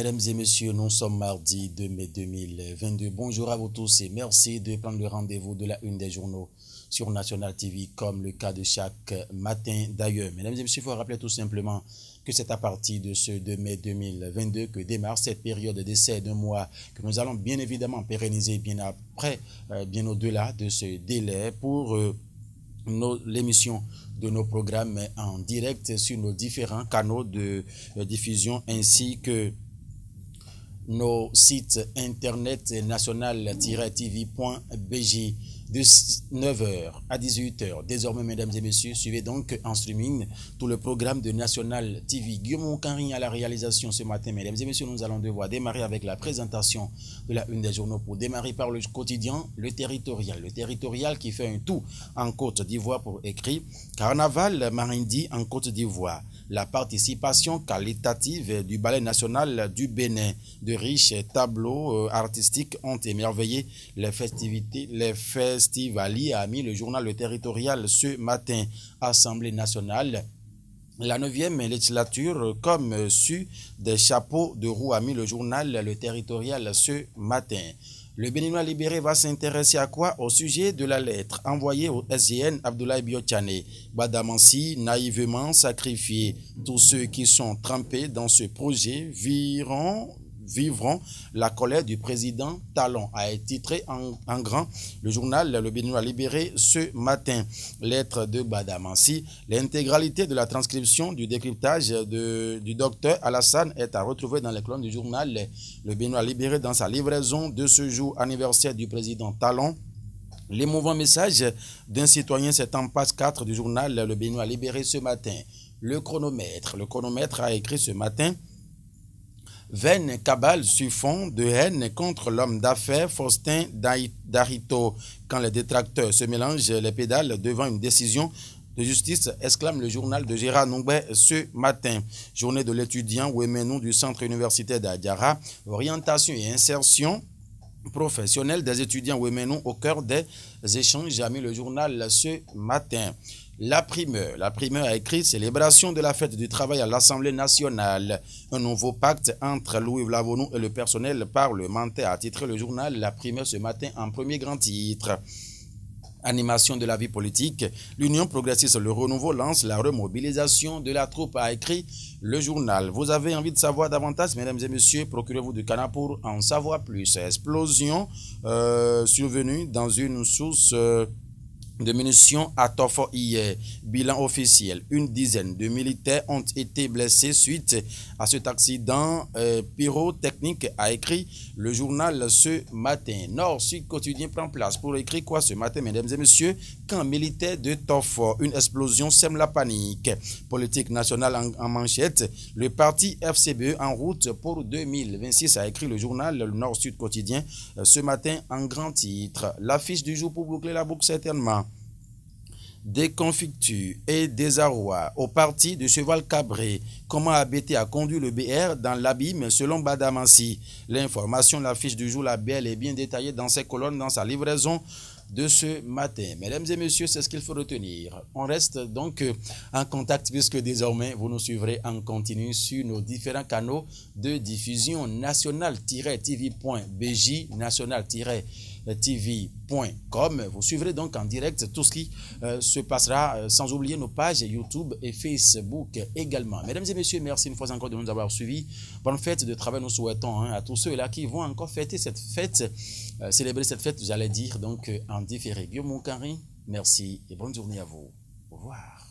Mesdames et messieurs, nous sommes mardi 2 mai 2022. Bonjour à vous tous et merci de prendre le rendez-vous de la une des journaux sur National TV comme le cas de chaque matin d'ailleurs. Mesdames et messieurs, il faut rappeler tout simplement que c'est à partir de ce 2 mai 2022 que démarre cette période d'essai d'un mois que nous allons bien évidemment pérenniser bien après, bien au-delà de ce délai pour l'émission de nos programmes en direct sur nos différents canaux de diffusion ainsi que nos sites internet national-tv.bj de 9h à 18h. Désormais, mesdames et messieurs, suivez donc en streaming tout le programme de National TV. Guillaume Canry à la réalisation ce matin. Mesdames et messieurs, nous allons devoir démarrer avec la présentation de la une des journaux pour démarrer par le quotidien, le territorial. Le territorial qui fait un tout en Côte d'Ivoire pour écrit Carnaval Marindi en Côte d'Ivoire. La participation qualitative du Ballet national du Bénin. De riches tableaux artistiques ont émerveillé les festivités, les festivaliers, a mis le journal Le Territorial ce matin. Assemblée nationale. La 9e législature, comme su des chapeaux de roue, a mis le journal Le Territorial ce matin. Le Béninois libéré va s'intéresser à quoi? Au sujet de la lettre envoyée au SGN Abdoulaye Biotchane. Badamansi, naïvement sacrifié. Tous ceux qui sont trempés dans ce projet vivront la colère du président Talon, a été titré en grand le journal Le Béninois libéré ce matin. Lettre de Badamansi. L'intégralité de la transcription du décryptage du docteur Alassane est à retrouver dans les colonnes du journal Le Béninois libéré dans sa livraison de ce jour anniversaire du président Talon. L'émouvant message d'un citoyen, c'est en page 4 du journal Le Béninois libéré ce matin. Le chronomètre a écrit ce matin: vaine cabale sur fond de haine contre l'homme d'affaires Faustin Darito. Quand les détracteurs se mélangent les pédales devant une décision de justice, exclame le journal de Gérard Nongbe ce matin. Journée de l'étudiant Ouemenou du centre universitaire d'Adiara. Orientation et insertion professionnelle des étudiants Ouemenou au cœur des échanges, a mis le journal ce matin. La primeur a écrit célébration de la fête du travail à l'Assemblée nationale. Un nouveau pacte entre Louis Vlavonou et le personnel parlementaire, a titré le journal La Primeur ce matin en premier grand titre. Animation de la vie politique. L'Union progressiste Le Renouveau lance la remobilisation de la troupe, a écrit le journal. Vous avez envie de savoir davantage, mesdames et messieurs, procurez-vous du canard pour en savoir plus. Explosion survenue dans une source de munitions à Tofo hier. Bilan officiel, une dizaine de militaires ont été blessés suite à cet accident pyrotechnique, a écrit le journal ce matin. Nord-Sud quotidien prend place pour écrire quoi ce matin, mesdames et messieurs? Camp militaire de Tofo, une explosion sème la panique. Politique nationale en manchette, le parti FCBE en route pour 2026, a écrit le journal Le Nord-Sud quotidien ce matin en grand titre. L'affiche du jour pour boucler la boucle certainement. Déconfiture et désarroi au parti de Cheval Cabré. Comment ABT a conduit le BR dans l'abîme selon Badamansi. L'information, l'affiche du jour, la belle est bien détaillée dans ses colonnes, dans sa livraison de ce matin. Mesdames et messieurs, c'est ce qu'il faut retenir. On reste donc en contact puisque désormais vous nous suivrez en continu sur nos différents canaux de diffusion national-tv.bj, national-tv.com. Vous suivrez donc en direct tout ce qui se passera, sans oublier nos pages YouTube et Facebook également. Mesdames et messieurs, merci une fois encore de nous avoir suivis. Bonne fête de travail, nous souhaitons à tous ceux-là qui vont encore fêter cette fête, célébrer cette fête, j'allais dire, donc en différé. Guillaume Canry, merci et bonne journée à vous. Au revoir.